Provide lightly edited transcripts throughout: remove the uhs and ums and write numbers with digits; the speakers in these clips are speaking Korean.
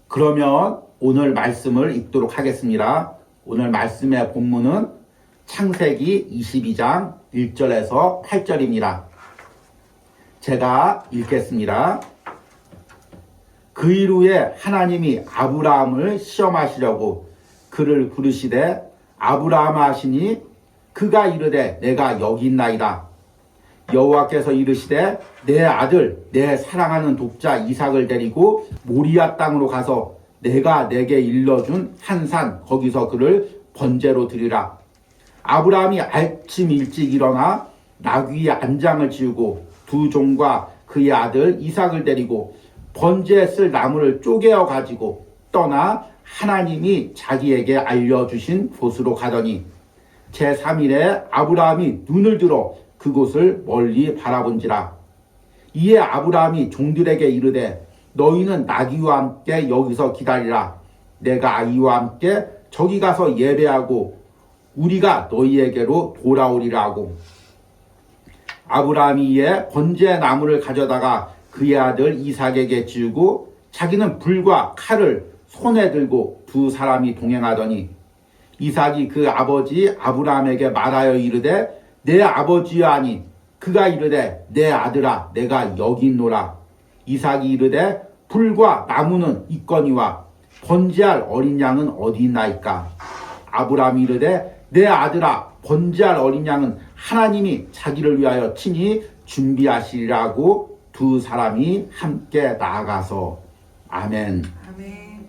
그러면 오늘 말씀을 읽도록 하겠습니다. 오늘 말씀의 본문은 창세기 22장 1절에서 8절입니다. 제가 읽겠습니다. 그 이후에 하나님이 아브라함을 시험하시려고 그를 부르시되 아브라함아 하시니 그가 이르되 내가 여기 있나이다. 여호와께서 이르시되 내 아들 내 사랑하는 독자 이삭을 데리고 모리아 땅으로 가서 내가 내게 일러준 한 산 거기서 그를 번제로 드리라. 아브라함이 아침 일찍 일어나 나귀의 안장을 지우고 두 종과 그의 아들 이삭을 데리고 번제에 쓸 나무를 쪼개어 가지고 떠나 하나님이 자기에게 알려주신 곳으로 가더니 제3일에 아브라함이 눈을 들어 그곳을 멀리 바라본지라. 이에 아브라함이 종들에게 이르되 너희는 나귀와 함께 여기서 기다리라. 내가 이와 함께 저기 가서 예배하고 우리가 너희에게로 돌아오리라 하고 아브라함이 이에 번제 나무를 가져다가 그의 아들 이삭에게 지우고 자기는 불과 칼을 손에 들고 두 사람이 동행하더니 이삭이 그 아버지 아브라함에게 말하여 이르되 내 아버지여 하니 그가 이르되 내 아들아 내가 여기 있노라. 이삭이 이르되 불과 나무는 있거니와 번제할 어린 양은 어디 있나이까. 아브라함이 이르되 내 아들아 번제할 어린 양은 하나님이 자기를 위하여 친히 준비하시리라고 두 사람이 함께 나아가서 아멘. 아멘.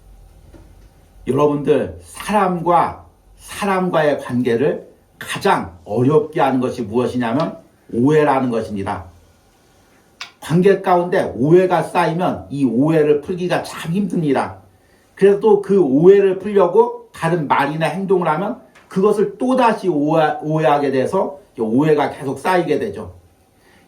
여러분들 사람과의 관계를 가장 어렵게 하는 것이 무엇이냐면 오해라는 것입니다. 관계 가운데 오해가 쌓이면 이 오해를 풀기가 참 힘듭니다. 그래서 또 그 오해를 풀려고 다른 말이나 행동을 하면 그것을 또다시 오해하게 돼서 오해가 계속 쌓이게 되죠.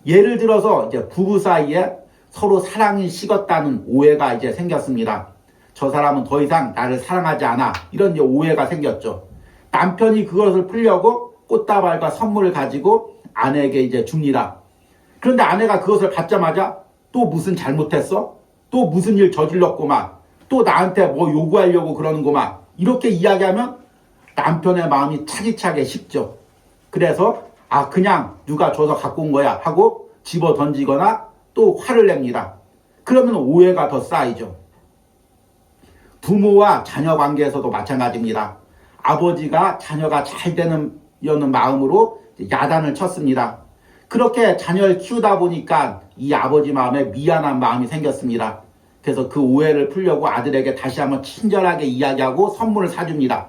예를 들어서 이제 부부 사이에 서로 사랑이 식었다는 오해가 이제 생겼습니다. 저 사람은 더 이상 나를 사랑하지 않아. 이런 이제 오해가 생겼죠. 남편이 그것을 풀려고 꽃다발과 선물을 가지고 아내에게 이제 줍니다. 그런데 아내가 그것을 받자마자 또 무슨 잘못했어? 또 무슨 일 저질렀구만. 또 나한테 뭐 요구하려고 그러는구만. 이렇게 이야기하면 남편의 마음이 차기차게 식죠. 그래서 그냥 누가 줘서 갖고 온 거야 하고 집어 던지거나 또 화를 냅니다. 그러면 오해가 더 쌓이죠. 부모와 자녀 관계에서도 마찬가지입니다. 아버지가 자녀가 잘 되려는 마음으로 야단을 쳤습니다. 그렇게 자녀를 키우다 보니까 이 아버지 마음에 미안한 마음이 생겼습니다. 그래서 그 오해를 풀려고 아들에게 다시 한번 친절하게 이야기하고 선물을 사줍니다.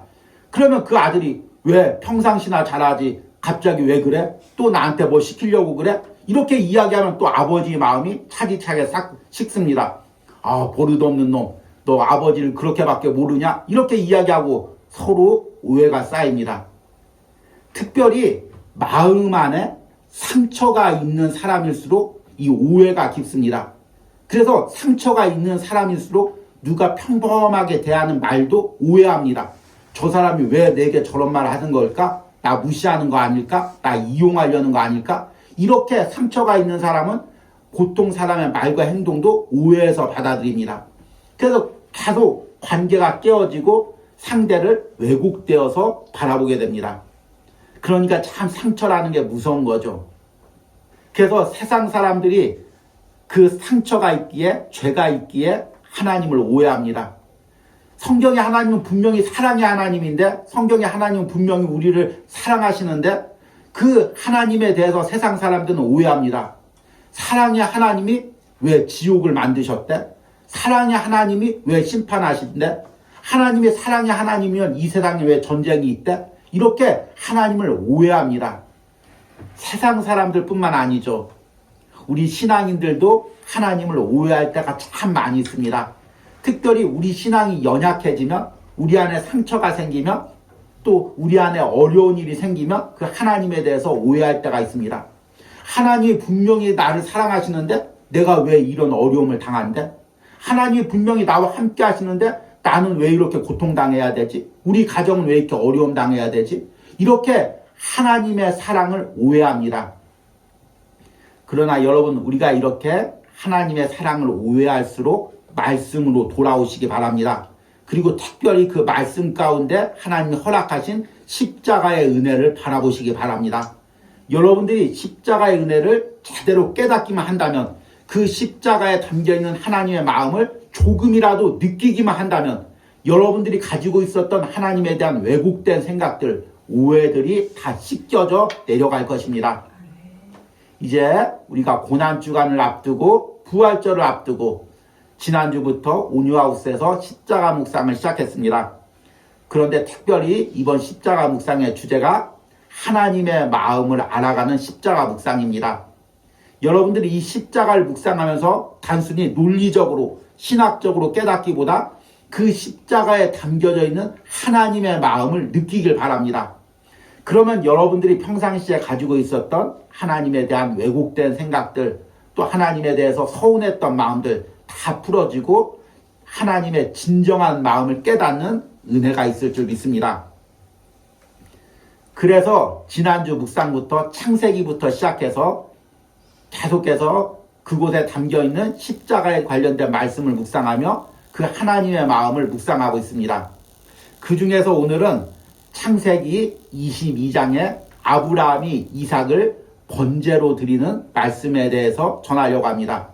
그러면 그 아들이 왜 평상시나 잘하지 갑자기 왜 그래? 또 나한테 뭐 시키려고 그래? 이렇게 이야기하면 또 아버지 마음이 차디차게 싹 식습니다. 버릇 없는 놈, 너 아버지를 그렇게밖에 모르냐? 이렇게 이야기하고 서로 오해가 쌓입니다. 특별히 마음 안에 상처가 있는 사람일수록 이 오해가 깊습니다. 그래서 상처가 있는 사람일수록 누가 평범하게 대하는 말도 오해합니다. 저 사람이 왜 내게 저런 말을 하는 걸까? 나 무시하는 거 아닐까? 나 이용하려는 거 아닐까? 이렇게 상처가 있는 사람은 보통 사람의 말과 행동도 오해해서 받아들입니다. 그래서 계속 관계가 깨어지고 상대를 왜곡되어서 바라보게 됩니다. 그러니까 참 상처라는 게 무서운 거죠. 그래서 세상 사람들이 그 상처가 있기에 죄가 있기에 하나님을 오해합니다. 성경의 하나님은 분명히 사랑의 하나님인데 성경의 하나님은 분명히 우리를 사랑하시는데 그 하나님에 대해서 세상 사람들은 오해합니다. 사랑의 하나님이 왜 지옥을 만드셨대? 사랑의 하나님이 왜 심판하신대? 하나님이 사랑의 하나님이면 이 세상에 왜 전쟁이 있대? 이렇게 하나님을 오해합니다. 세상 사람들뿐만 아니죠. 우리 신앙인들도 하나님을 오해할 때가 참 많이 있습니다. 특별히 우리 신앙이 연약해지면, 우리 안에 상처가 생기면, 또 우리 안에 어려운 일이 생기면 그 하나님에 대해서 오해할 때가 있습니다. 하나님이 분명히 나를 사랑하시는데 내가 왜 이런 어려움을 당한대? 하나님이 분명히 나와 함께 하시는데 나는 왜 이렇게 고통당해야 되지? 우리 가정은 왜 이렇게 어려움 당해야 되지? 이렇게 하나님의 사랑을 오해합니다. 그러나 여러분, 우리가 이렇게 하나님의 사랑을 오해할수록 말씀으로 돌아오시기 바랍니다. 그리고 특별히 그 말씀 가운데 하나님이 허락하신 십자가의 은혜를 바라보시기 바랍니다. 여러분들이 십자가의 은혜를 제대로 깨닫기만 한다면, 그 십자가에 담겨있는 하나님의 마음을 조금이라도 느끼기만 한다면, 여러분들이 가지고 있었던 하나님에 대한 왜곡된 생각들, 오해들이 다 씻겨져 내려갈 것입니다. 이제 우리가 고난주간을 앞두고 부활절을 앞두고 지난주부터 온유하우스에서 십자가 묵상을 시작했습니다. 그런데 특별히 이번 십자가 묵상의 주제가 하나님의 마음을 알아가는 십자가 묵상입니다. 여러분들이 이 십자가를 묵상하면서 단순히 논리적으로 신학적으로 깨닫기보다 그 십자가에 담겨져 있는 하나님의 마음을 느끼길 바랍니다. 그러면 여러분들이 평상시에 가지고 있었던 하나님에 대한 왜곡된 생각들, 또 하나님에 대해서 서운했던 마음들 다 풀어지고 하나님의 진정한 마음을 깨닫는 은혜가 있을 줄 믿습니다. 그래서 지난주 묵상부터 창세기부터 시작해서 계속해서 그곳에 담겨있는 십자가에 관련된 말씀을 묵상하며 그 하나님의 마음을 묵상하고 있습니다. 그 중에서 오늘은 창세기 22장에 아브라함이 이삭을 번제로 드리는 말씀에 대해서 전하려고 합니다.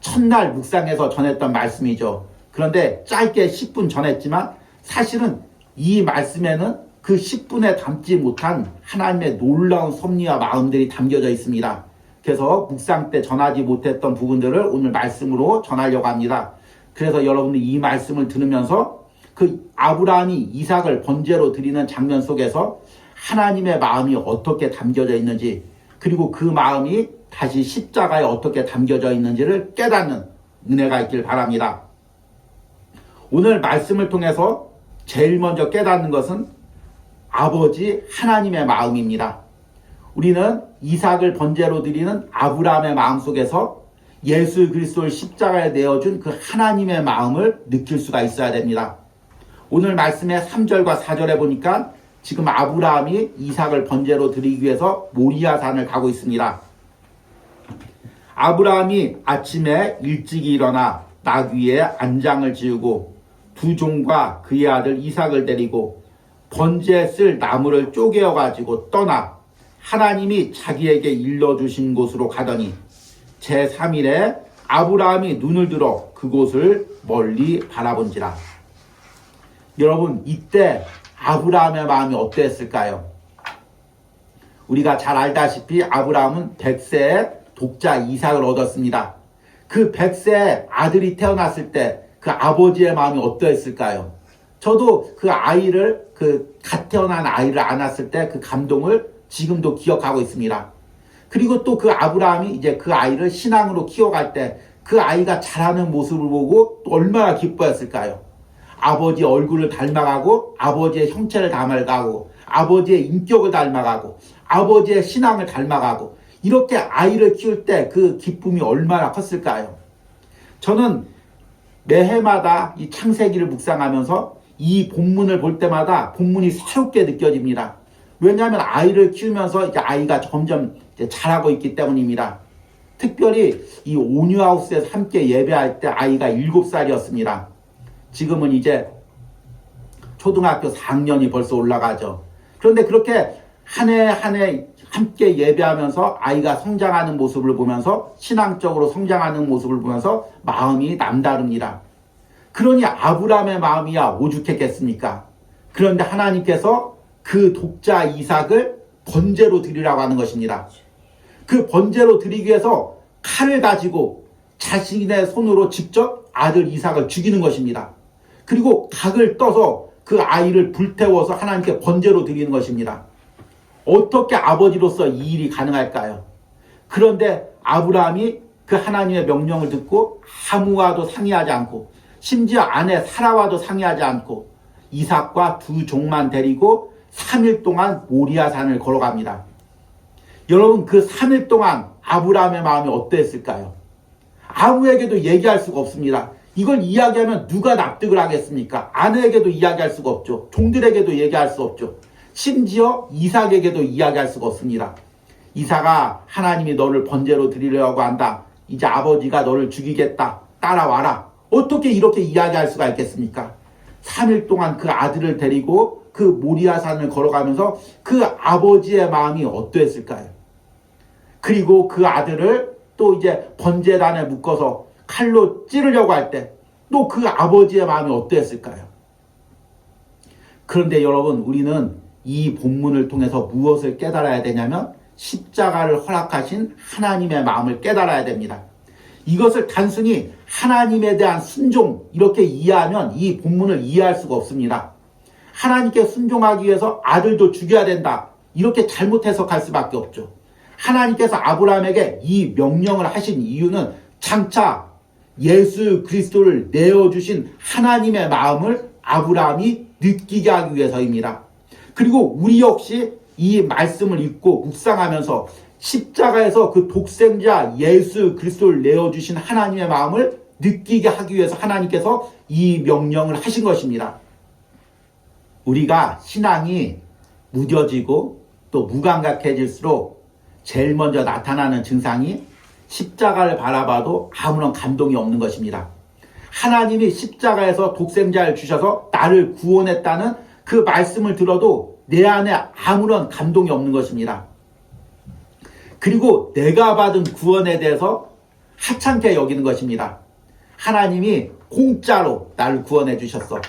첫날 묵상에서 전했던 말씀이죠. 그런데 짧게 10분 전했지만 사실은 이 말씀에는 그 10분에 담지 못한 하나님의 놀라운 섭리와 마음들이 담겨져 있습니다. 그래서 묵상 때 전하지 못했던 부분들을 오늘 말씀으로 전하려고 합니다. 그래서 여러분들이 이 말씀을 들으면서 그 아브라함이 이삭을 번제로 드리는 장면 속에서 하나님의 마음이 어떻게 담겨져 있는지, 그리고 그 마음이 다시 십자가에 어떻게 담겨져 있는지를 깨닫는 은혜가 있길 바랍니다. 오늘 말씀을 통해서 제일 먼저 깨닫는 것은 아버지 하나님의 마음입니다. 우리는 이삭을 번제로 드리는 아브라함의 마음 속에서 예수 그리스도를 십자가에 내어준 그 하나님의 마음을 느낄 수가 있어야 됩니다. 오늘 말씀의 3절과 4절에 보니까 지금 아브라함이 이삭을 번제로 드리기 위해서 모리아산을 가고 있습니다. 아브라함이 아침에 일찍 일어나 낙 위에 안장을 지우고 두 종과 그의 아들 이삭을 데리고 번제에 쓸 나무를 쪼개어 가지고 떠나 하나님이 자기에게 일러주신 곳으로 가더니 제3일에 아브라함이 눈을 들어 그곳을 멀리 바라본지라. 여러분, 이때 아브라함의 마음이 어땠을까요? 우리가 잘 알다시피 아브라함은 100세에 독자 이삭을 얻었습니다. 그 100세에 아들이 태어났을 때 그 아버지의 마음이 어떠했을까요? 저도 그 아이를, 갓 태어난 아이를 안았을 때 그 감동을 지금도 기억하고 있습니다. 그리고 또 그 아브라함이 이제 그 아이를 신앙으로 키워갈 때 그 아이가 자라는 모습을 보고 또 얼마나 기뻐했을까요? 아버지 얼굴을 닮아가고 아버지의 형체를 닮아가고 아버지의 인격을 닮아가고 아버지의 신앙을 닮아가고 이렇게 아이를 키울 때 그 기쁨이 얼마나 컸을까요? 저는 매해마다 이 창세기를 묵상하면서 이 본문을 볼 때마다 본문이 새롭게 느껴집니다. 왜냐하면 아이를 키우면서 이제 아이가 점점 이제 자라고 있기 때문입니다. 특별히 이 온유하우스에서 함께 예배할 때 아이가 7살이었습니다. 지금은 이제 초등학교 4학년이 벌써 올라가죠. 그런데 그렇게 한 해 한 해 함께 예배하면서 아이가 성장하는 모습을 보면서 신앙적으로 성장하는 모습을 보면서 마음이 남다릅니다. 그러니 아브라함의 마음이야 오죽했겠습니까? 그런데 하나님께서 그 독자 이삭을 번제로 드리라고 하는 것입니다. 그 번제로 드리기 위해서 칼을 가지고 자신의 손으로 직접 아들 이삭을 죽이는 것입니다. 그리고 각을 떠서 그 아이를 불태워서 하나님께 번제로 드리는 것입니다. 어떻게 아버지로서 이 일이 가능할까요? 그런데 아브라함이 그 하나님의 명령을 듣고 아무와도 상의하지 않고 심지어 아내 사라와도 상의하지 않고 이삭과 두 종만 데리고 3일 동안 모리아산을 걸어갑니다. 여러분, 그 3일 동안 아브라함의 마음이 어땠을까요? 아무에게도 얘기할 수가 없습니다. 이걸 이야기하면 누가 납득을 하겠습니까? 아내에게도 이야기할 수가 없죠. 종들에게도 얘기할 수 없죠. 심지어 이삭에게도 이야기할 수가 없습니다. 이삭아, 하나님이 너를 번제로 드리려고 한다. 이제 아버지가 너를 죽이겠다 따라와라. 어떻게 이렇게 이야기할 수가 있겠습니까? 3일 동안 그 아들을 데리고 그 모리아산을 걸어가면서 그 아버지의 마음이 어떠했을까요? 그리고 그 아들을 또 이제 번제단에 묶어서 칼로 찌르려고 할 때 또 그 아버지의 마음이 어떠했을까요? 그런데 여러분, 우리는 이 본문을 통해서 무엇을 깨달아야 되냐면 십자가를 허락하신 하나님의 마음을 깨달아야 됩니다. 이것을 단순히 하나님에 대한 순종 이렇게 이해하면 이 본문을 이해할 수가 없습니다. 하나님께 순종하기 위해서 아들도 죽여야 된다 이렇게 잘못 해석할 수밖에 없죠. 하나님께서 아브라함에게 이 명령을 하신 이유는 장차 예수 그리스도를 내어주신 하나님의 마음을 아브라함이 느끼게 하기 위해서입니다. 그리고 우리 역시 이 말씀을 읽고 묵상하면서 십자가에서 그 독생자 예수 그리스도를 내어주신 하나님의 마음을 느끼게 하기 위해서 하나님께서 이 명령을 하신 것입니다. 우리가 신앙이 무뎌지고 또 무감각해질수록 제일 먼저 나타나는 증상이 십자가를 바라봐도 아무런 감동이 없는 것입니다. 하나님이 십자가에서 독생자를 주셔서 나를 구원했다는 그 말씀을 들어도 내 안에 아무런 감동이 없는 것입니다. 그리고 내가 받은 구원에 대해서 하찮게 여기는 것입니다. 하나님이 공짜로 나를 구원해 주셨어.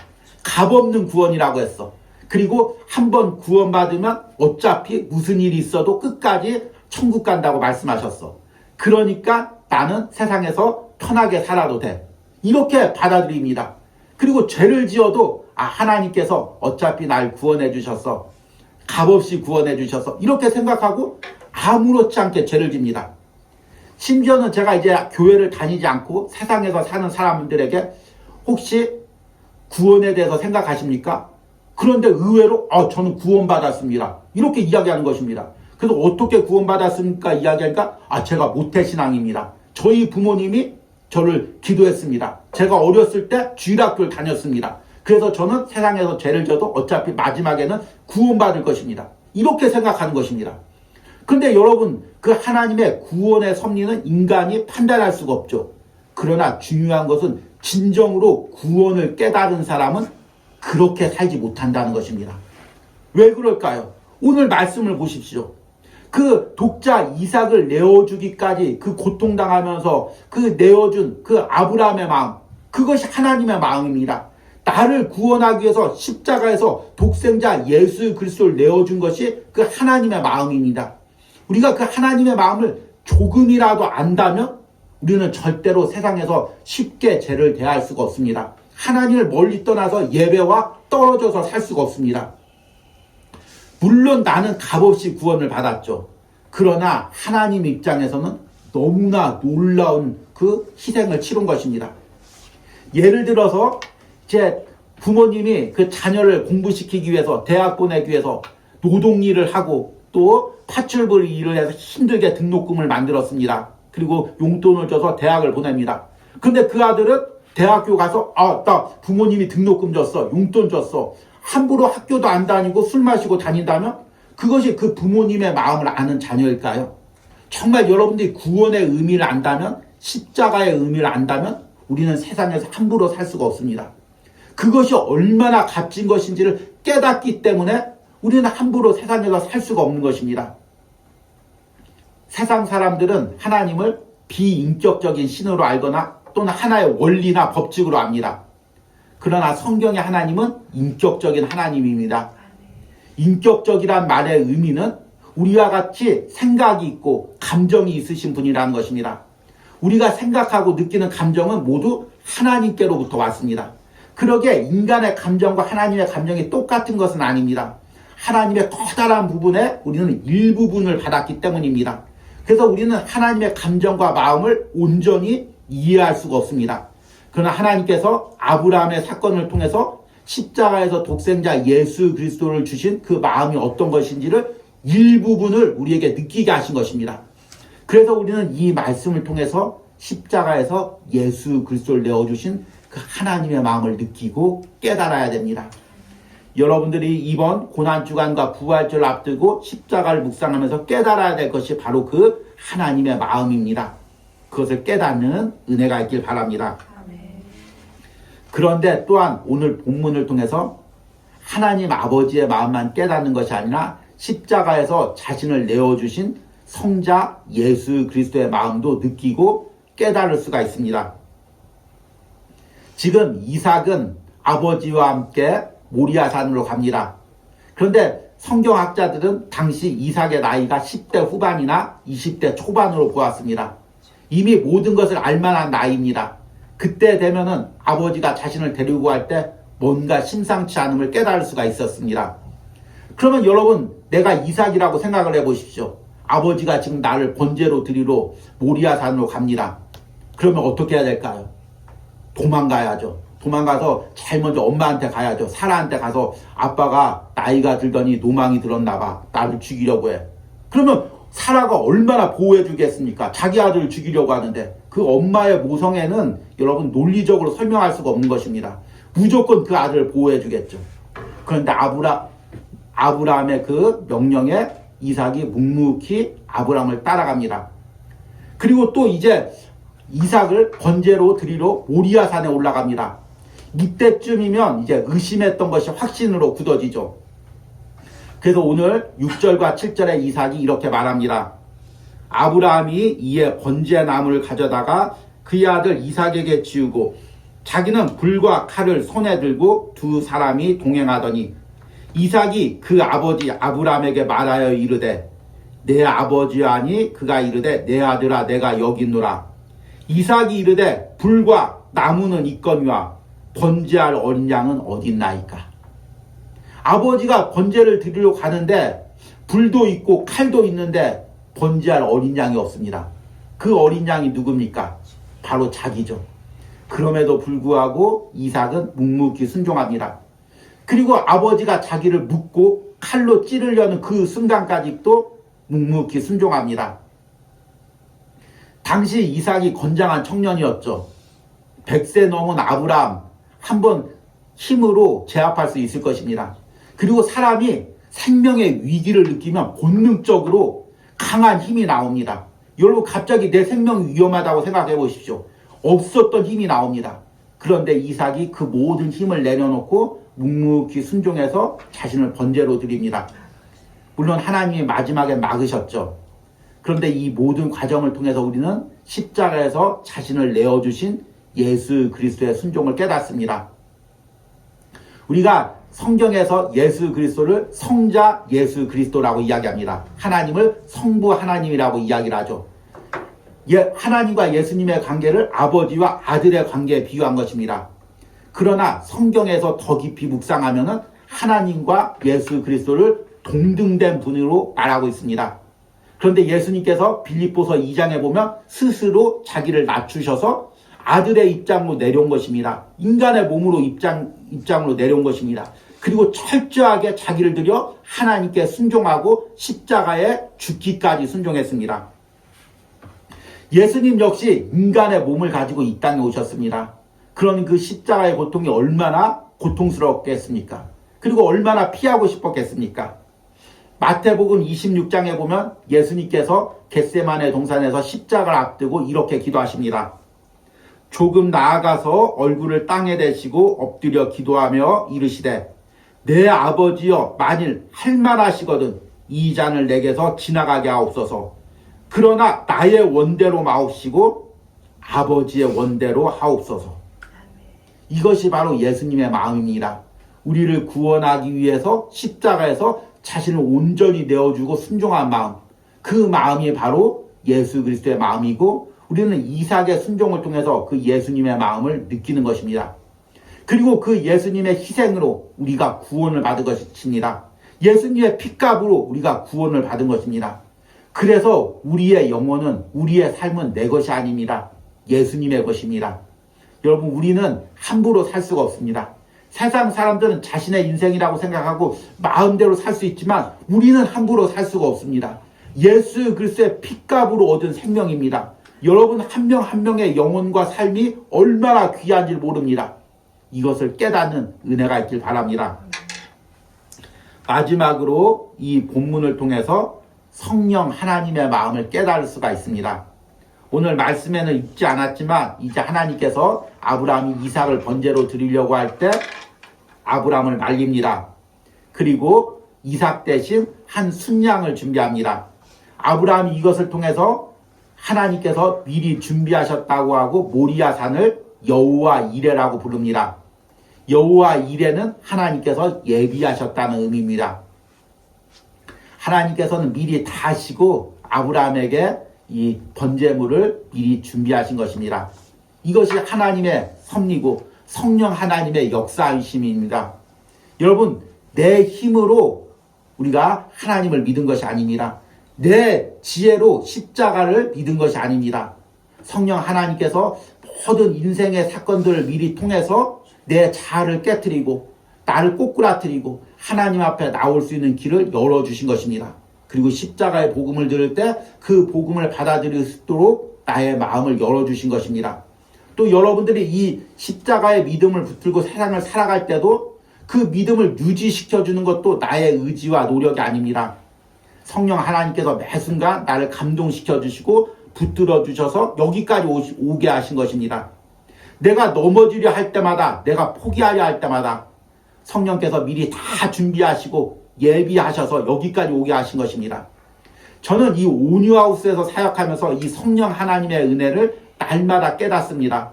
값없는 구원이라고 했어. 그리고 한번 구원받으면 어차피 무슨 일이 있어도 끝까지 천국 간다고 말씀하셨어. 그러니까 나는 세상에서 편하게 살아도 돼. 이렇게 받아들입니다. 그리고 죄를 지어도 하나님께서 어차피 날 구원해 주셨어. 값없이 구원해 주셔서 이렇게 생각하고 아무렇지 않게 죄를 집니다. 심지어는 제가 이제 교회를 다니지 않고 세상에서 사는 사람들에게 혹시 구원에 대해서 생각하십니까? 그런데 의외로 저는 구원받았습니다. 이렇게 이야기하는 것입니다. 그래서 어떻게 구원받았습니까? 이야기하니까 제가 모태신앙입니다. 저희 부모님이 저를 기도했습니다. 제가 어렸을 때 주일학교를 다녔습니다. 그래서 저는 세상에서 죄를 져도 어차피 마지막에는 구원받을 것입니다. 이렇게 생각하는 것입니다. 그런데 여러분, 그 하나님의 구원의 섭리는 인간이 판단할 수가 없죠. 그러나 중요한 것은 진정으로 구원을 깨달은 사람은 그렇게 살지 못한다는 것입니다. 왜 그럴까요? 오늘 말씀을 보십시오. 그 독자 이삭을 내어주기까지 그 고통당하면서 그 내어준 그 아브라함의 마음, 그것이 하나님의 마음입니다. 나를 구원하기 위해서 십자가에서 독생자 예수 그리스도를 내어준 것이 그 하나님의 마음입니다. 우리가 그 하나님의 마음을 조금이라도 안다면 우리는 절대로 세상에서 쉽게 죄를 대할 수가 없습니다. 하나님을 멀리 떠나서 예배와 떨어져서 살 수가 없습니다. 물론 나는 값없이 구원을 받았죠. 그러나 하나님 입장에서는 너무나 놀라운 그 희생을 치른 것입니다. 예를 들어서 제 부모님이 그 자녀를 공부시키기 위해서 대학 보내기 위해서 노동일을 하고 또 파출부 일을 해서 힘들게 등록금을 만들었습니다. 그리고 용돈을 줘서 대학을 보냅니다. 근데 그 아들은 대학교 가서 나 부모님이 등록금 줬어, 용돈 줬어, 함부로 학교도 안 다니고 술 마시고 다닌다면 그것이 그 부모님의 마음을 아는 자녀일까요? 정말 여러분들이 구원의 의미를 안다면, 십자가의 의미를 안다면 우리는 세상에서 함부로 살 수가 없습니다. 그것이 얼마나 값진 것인지를 깨닫기 때문에 우리는 함부로 세상에서 살 수가 없는 것입니다. 세상 사람들은 하나님을 비인격적인 신으로 알거나 또는 하나의 원리나 법칙으로 압니다. 그러나 성경의 하나님은 인격적인 하나님입니다. 인격적이란 말의 의미는 우리와 같이 생각이 있고 감정이 있으신 분이라는 것입니다. 우리가 생각하고 느끼는 감정은 모두 하나님께로부터 왔습니다. 그러기에 인간의 감정과 하나님의 감정이 똑같은 것은 아닙니다. 하나님의 커다란 부분에 우리는 일부분을 받았기 때문입니다. 그래서 우리는 하나님의 감정과 마음을 온전히 이해할 수가 없습니다. 그러나 하나님께서 아브라함의 사건을 통해서 십자가에서 독생자 예수 그리스도를 주신 그 마음이 어떤 것인지를 일부분을 우리에게 느끼게 하신 것입니다. 그래서 우리는 이 말씀을 통해서 십자가에서 예수 그리스도를 내어주신 그 하나님의 마음을 느끼고 깨달아야 됩니다. 여러분들이 이번 고난주간과 부활절을 앞두고 십자가를 묵상하면서 깨달아야 될 것이 바로 그 하나님의 마음입니다. 그것을 깨닫는 은혜가 있길 바랍니다. 아멘. 그런데 또한 오늘 본문을 통해서 하나님 아버지의 마음만 깨닫는 것이 아니라 십자가에서 자신을 내어주신 성자 예수 그리스도의 마음도 느끼고 깨달을 수가 있습니다. 지금 이삭은 아버지와 함께 모리아산으로 갑니다. 그런데 성경학자들은 당시 이삭의 나이가 10대 후반이나 20대 초반으로 보았습니다. 이미 모든 것을 알만한 나이입니다. 그때 되면은 아버지가 자신을 데리고 갈 때 뭔가 심상치 않음을 깨달을 수가 있었습니다. 그러면 여러분, 내가 이삭이라고 생각을 해보십시오. 아버지가 지금 나를 번제로 드리러 모리아산으로 갑니다. 그러면 어떻게 해야 될까요? 도망가야죠. 도망가서 제일 먼저 엄마한테 가야죠. 사라한테 가서 아빠가 나이가 들더니 노망이 들었나 봐. 나를 죽이려고 해. 그러면 사라가 얼마나 보호해 주겠습니까? 자기 아들을 죽이려고 하는데 그 엄마의 모성애는 여러분 논리적으로 설명할 수가 없는 것입니다. 무조건 그 아들을 보호해 주겠죠. 그런데 아브라함의 그 명령에 이삭이 묵묵히 아브라함을 따라갑니다. 그리고 또 이제 이삭을 번제로 드리러 모리아산에 올라갑니다. 이때쯤이면 이제 의심했던 것이 확신으로 굳어지죠. 그래서 오늘 6절과 7절에 이삭이 이렇게 말합니다. 아브라함이 이에 번제나무를 가져다가 그의 아들 이삭에게 지우고 자기는 불과 칼을 손에 들고 두 사람이 동행하더니 이삭이 그 아버지 아브라함에게 말하여 이르되 내 아버지하니 그가 이르되 내 아들아 내가 여기 있노라. 이삭이 이르되 불과 나무는 있거니와 번제할 어린 양은 어딨나이까. 아버지가 번제를 드리러 가는데 불도 있고 칼도 있는데 번제할 어린 양이 없습니다. 그 어린 양이 누굽니까? 바로 자기죠. 그럼에도 불구하고 이삭은 묵묵히 순종합니다. 그리고 아버지가 자기를 묶고 칼로 찌르려는 그 순간까지도 묵묵히 순종합니다. 당시 이삭이 건장한 청년이었죠. 100세 넘은 아브라함 한번 힘으로 제압할 수 있을 것입니다. 그리고 사람이 생명의 위기를 느끼면 본능적으로 강한 힘이 나옵니다. 여러분 갑자기 내 생명이 위험하다고 생각해 보십시오. 없었던 힘이 나옵니다. 그런데 이삭이 그 모든 힘을 내려놓고 묵묵히 순종해서 자신을 번제로 드립니다. 물론 하나님이 마지막에 막으셨죠. 그런데 이 모든 과정을 통해서 우리는 십자가에서 자신을 내어주신 예수 그리스도의 순종을 깨닫습니다. 우리가 성경에서 예수 그리스도를 성자 예수 그리스도라고 이야기합니다. 하나님을 성부 하나님이라고 이야기를 하죠. 하나님과 예수님의 관계를 아버지와 아들의 관계에 비유한 것입니다. 그러나 성경에서 더 깊이 묵상하면은 하나님과 예수 그리스도를 동등된 분으로 말하고 있습니다. 그런데 예수님께서 빌립보서 2장에 보면 스스로 자기를 낮추셔서 아들의 입장으로 내려온 것입니다. 인간의 몸으로 입장으로 내려온 것입니다. 그리고 철저하게 자기를 들여 하나님께 순종하고 십자가에 죽기까지 순종했습니다. 예수님 역시 인간의 몸을 가지고 이 땅에 오셨습니다. 그런 그 십자가의 고통이 얼마나 고통스럽겠습니까? 그리고 얼마나 피하고 싶었겠습니까? 마태복음 26장에 보면 예수님께서 겟세마네 동산에서 십자가를 앞두고 이렇게 기도하십니다. 조금 나아가서 얼굴을 땅에 대시고 엎드려 기도하며 이르시되 내 아버지여 만일 할만하시거든 이 잔을 내게서 지나가게 하옵소서. 그러나 나의 원대로 마옵시고 아버지의 원대로 하옵소서. 이것이 바로 예수님의 마음입니다. 우리를 구원하기 위해서 십자가에서 자신을 온전히 내어주고 순종한 마음, 그 마음이 바로 예수 그리스도의 마음이고 우리는 이삭의 순종을 통해서 그 예수님의 마음을 느끼는 것입니다. 그리고 그 예수님의 희생으로 우리가 구원을 받은 것입니다. 예수님의 핏값으로 우리가 구원을 받은 것입니다. 그래서 우리의 영혼은, 우리의 삶은 내 것이 아닙니다. 예수님의 것입니다. 여러분, 우리는 함부로 살 수가 없습니다. 세상 사람들은 자신의 인생이라고 생각하고 마음대로 살 수 있지만 우리는 함부로 살 수가 없습니다. 예수 그리스도의 핏값으로 얻은 생명입니다. 여러분 한 명 한 명의 영혼과 삶이 얼마나 귀한지 모릅니다. 이것을 깨닫는 은혜가 있길 바랍니다. 마지막으로 이 본문을 통해서 성령 하나님의 마음을 깨달을 수가 있습니다. 오늘 말씀에는 읽지 않았지만 이제 하나님께서 아브라함이 이삭을 번제로 드리려고 할 때 아브라함을 말립니다. 그리고 이삭 대신 한 순양을 준비합니다. 아브라함이 이것을 통해서 하나님께서 미리 준비하셨다고 하고 모리아 산을 여호와 이레라고 부릅니다. 여호와 이레는 하나님께서 예비하셨다는 의미입니다. 하나님께서는 미리 다 하시고 아브라함에게 이 번제물을 미리 준비하신 것입니다. 이것이 하나님의 섭리고 성령 하나님의 역사이심입니다. 여러분, 내 힘으로 우리가 하나님을 믿은 것이 아닙니다. 내 지혜로 십자가를 믿은 것이 아닙니다. 성령 하나님께서 모든 인생의 사건들을 미리 통해서 내 자아를 깨트리고 나를 꼬꾸라뜨리고 하나님 앞에 나올 수 있는 길을 열어주신 것입니다. 그리고 십자가의 복음을 들을 때 그 복음을 받아들일 수 있도록 나의 마음을 열어주신 것입니다. 또 여러분들이 이 십자가의 믿음을 붙들고 세상을 살아갈 때도 그 믿음을 유지시켜주는 것도 나의 의지와 노력이 아닙니다. 성령 하나님께서 매 순간 나를 감동시켜 주시고 붙들어 주셔서 여기까지 오게 하신 것입니다. 내가 넘어지려 할 때마다, 내가 포기하려 할 때마다 성령께서 미리 다 준비하시고 예비하셔서 여기까지 오게 하신 것입니다. 저는 이 온유하우스에서 사역하면서 이 성령 하나님의 은혜를 날마다 깨닫습니다.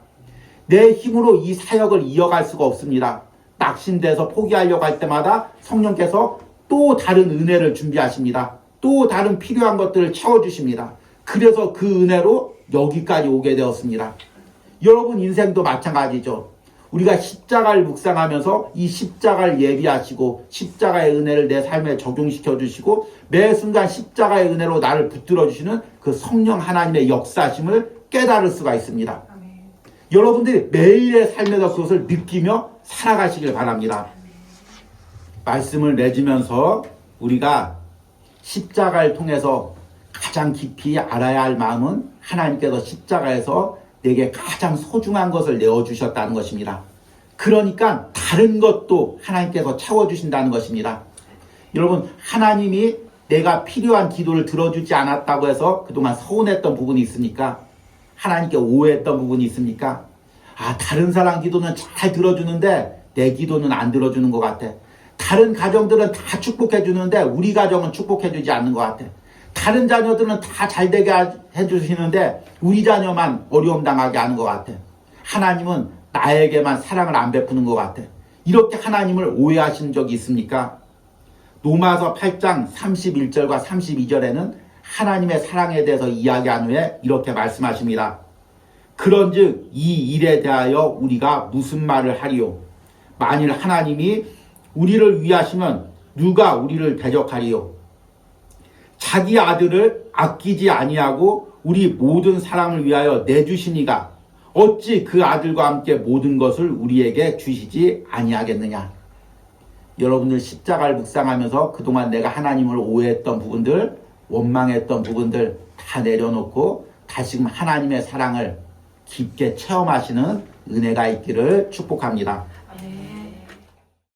내 힘으로 이 사역을 이어갈 수가 없습니다. 낙심돼서 포기하려고 할 때마다 성령께서 또 다른 은혜를 준비하십니다. 또 다른 필요한 것들을 채워주십니다. 그래서 그 은혜로 여기까지 오게 되었습니다. 여러분 인생도 마찬가지죠. 우리가 십자가를 묵상하면서 이 십자가를 예비하시고 십자가의 은혜를 내 삶에 적용시켜 주시고 매 순간 십자가의 은혜로 나를 붙들어 주시는 그 성령 하나님의 역사심을 깨달을 수가 있습니다. 아멘. 여러분들이 매일의 삶에서 그것을 느끼며 살아가시길 바랍니다. 말씀을 맺으면서 우리가 십자가를 통해서 가장 깊이 알아야 할 마음은 하나님께서 십자가에서 내게 가장 소중한 것을 내어주셨다는 것입니다. 그러니까 다른 것도 하나님께서 채워주신다는 것입니다. 여러분, 하나님이 내가 필요한 기도를 들어주지 않았다고 해서 그동안 서운했던 부분이 있습니까? 하나님께 오해했던 부분이 있습니까? 다른 사람 기도는 잘 들어주는데 내 기도는 안 들어주는 것 같아. 다른 가정들은 다 축복해주는데 우리 가정은 축복해주지 않는 것 같아. 다른 자녀들은 다 잘되게 해주시는데 우리 자녀만 어려움 당하게 하는 것 같아. 하나님은 나에게만 사랑을 안 베푸는 것 같아. 이렇게 하나님을 오해하신 적이 있습니까? 로마서 8장 31절과 32절에는 하나님의 사랑에 대해서 이야기한 후에 이렇게 말씀하십니다. 그런즉 이 일에 대하여 우리가 무슨 말을 하리요? 만일 하나님이 우리를 위하시면 누가 우리를 대적하리요? 자기 아들을 아끼지 아니하고 우리 모든 사람을 위하여 내주시니가 어찌 그 아들과 함께 모든 것을 우리에게 주시지 아니하겠느냐. 여러분들 십자가를 묵상하면서 그동안 내가 하나님을 오해했던 부분들, 원망했던 부분들 다 내려놓고 다시금 하나님의 사랑을 깊게 체험하시는 은혜가 있기를 축복합니다.